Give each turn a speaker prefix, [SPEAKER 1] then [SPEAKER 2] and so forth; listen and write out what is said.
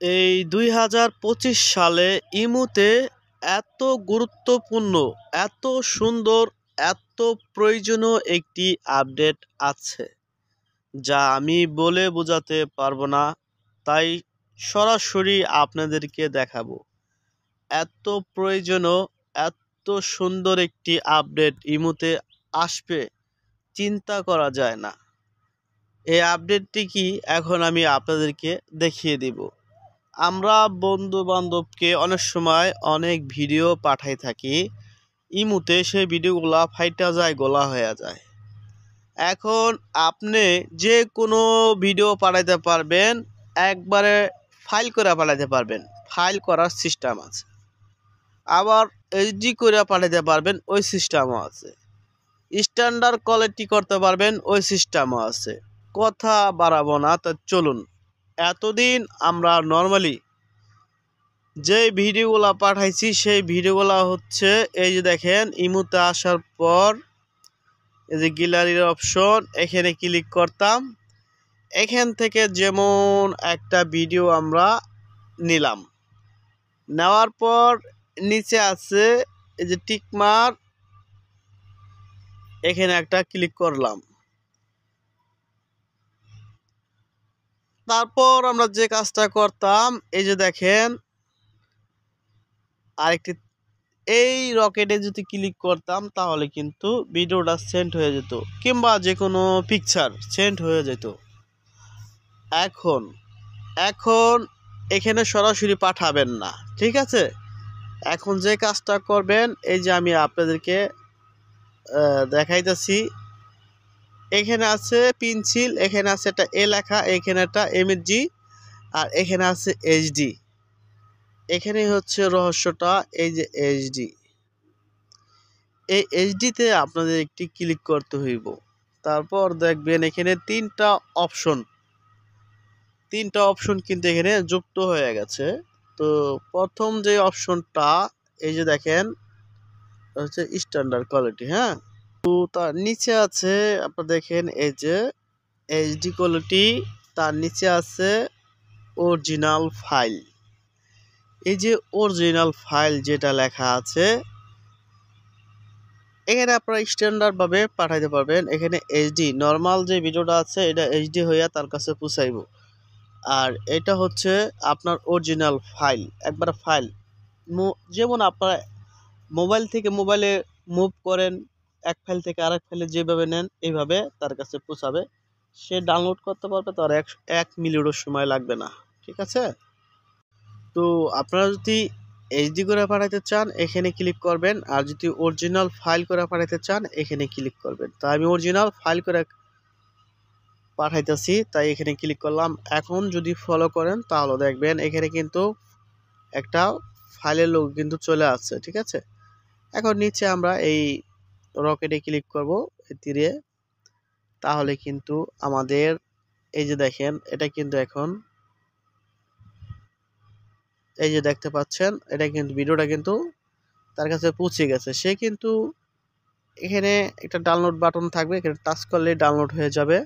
[SPEAKER 1] এই 2025 সালে ইমুতে এত গুরুত্বপূর্ণ, এত সুন্দর, এত প্রয়োজনীয় একটি আপডেট আছে যা আমি বলে বোঝাতে পারবো না, তাই সরাসরি আপনাদেরকে দেখাবো। এত প্রয়োজনীয়, এত সুন্দর একটি আপডেট ইমুতে আসবে চিন্তা করা যায় না। এই আপডেটটি কি এখন আমি আপনাদেরকে দেখিয়ে দিব। আমরা বন্ধু বান্ধবকে অনেক সময় অনেক ভিডিও পাঠাই থাকি ইমুতে, সেই ভিডিওগুলা ফাইটা যায়, গোলা হয়ে যায়। এখন আপনি যে কোনো ভিডিও পাঠাইতে পারবেন, একবারে ফাইল করে পাঠাইতে পারবেন, ফাইল করার সিস্টেম আছে। আবার এইচডি করে পাঠাইতে পারবেন, ওই সিস্টেমও আছে। স্ট্যান্ডার্ড কোয়ালিটি করতে পারবেন, ওই সিস্টেমও আছে। কথা বাড়াবো না, তা চলুন। এতদিন আমরা নর্মালি যে ভিডিওগুলো পাঠাইছি সেই ভিডিওগুলো হচ্ছে এই যে দেখেন, ইমুতে আসার পর এই যে গ্যালারির অপশন, এখানে ক্লিক করতাম। এখান থেকে যেমন একটা ভিডিও আমরা নিলাম, নেওয়ার পর নিচে আছে এই যে টিকমার্ক, এখানে একটা ক্লিক করলাম। তারপর আমরা যে কাজটা করতাম, এই যে দেখেন আরেকটি, এই রকেটে যদি ক্লিক করতাম তাহলে কিন্তু ভিডিওটা সেন্ড হয়ে যেত, কিংবা যে কোনো পিকচার সেন্ড হয়ে যেত। এখন এখন এখানে সরাসরি পাঠাবেন না, ঠিক আছে? এখন যে কাজটা করবেন, এই যে আমি আপনাদেরকে দেখাইতেছি। এখানে আছে পেন্সিল, এখানে আছে একটা এ লেখা, এখানে একটা এমএসজি, আর এখানে আছে এইচডি। এখানে হচ্ছে রহস্যটা, এই যে এইচডি, এই এইচডিতে আপনাদের একটি ক্লিক করতে হইব। তারপর দেখবেন এখানে তিনটা অপশন কিন্তু এখানে যুক্ত হয়ে গেছে। তো প্রথম যে অপশনটা, এই যে দেখেন হচ্ছে স্ট্যান্ডার্ড কোয়ালিটি, হ্যাঁ। তো তার নিচে আছে আপনারা দেখেন এই যে এইচডি কোয়ালিটি, তার নিচে আছে অরিজিনাল ফাইল। এই যে অরিজিনাল ফাইল যেটা লেখা আছে, এখানে আপনারা স্ট্যান্ডার্ডভাবে পাঠাইতে পারবেন। এখানে এইচডি নর্মাল যে ভিডিওটা আছে এটা এইচডি হইয়া তার কাছে পৌঁছাইব, আর এটা হচ্ছে আপনার অরিজিনাল ফাইল, একবার ফাইল। যেমন আপনারা মোবাইল থেকে মোবাইলে মুভ করেন, এক ফাইল থেকে আরেক ফাইলে যেভাবে নেন, এইভাবে তার কাছে পৌঁছাবে, সে ডাউনলোড করতে পারবে। তার এক মিনিটও সময় লাগবে না, ঠিক আছে? তো আপনারা যদি এইচডি করে পাঠাতে চান এখানে ক্লিক করবেন, আর যদি অরিজিনাল ফাইল করে পাঠাতে চান এখানে ক্লিক করবেন। তো আমি অরিজিনাল ফাইল করে পাঠাইতেছি, তাই এখানে ক্লিক করলাম। এখন যদি ফলো করেন তাহলে দেখবেন এখানে কিন্তু একটা ফাইলের লোগো কিন্তু চলে আসছে, ঠিক আছে? এখন নিচে আমরা এই রকেটে ক্লিক করব, তীরে, তাহলে কিন্তু আমাদের এই যে দেখেন এটা কিন্তু এখন এই যে দেখতে পাচ্ছেন, এটা কিন্তু ভিডিওটা কিন্তু তার কাছে পৌঁছে গেছে। সে কিন্তু এখানে একটা ডাউনলোড বাটন থাকবে, এখানে টাচ করলে ডাউনলোড হয়ে যাবে।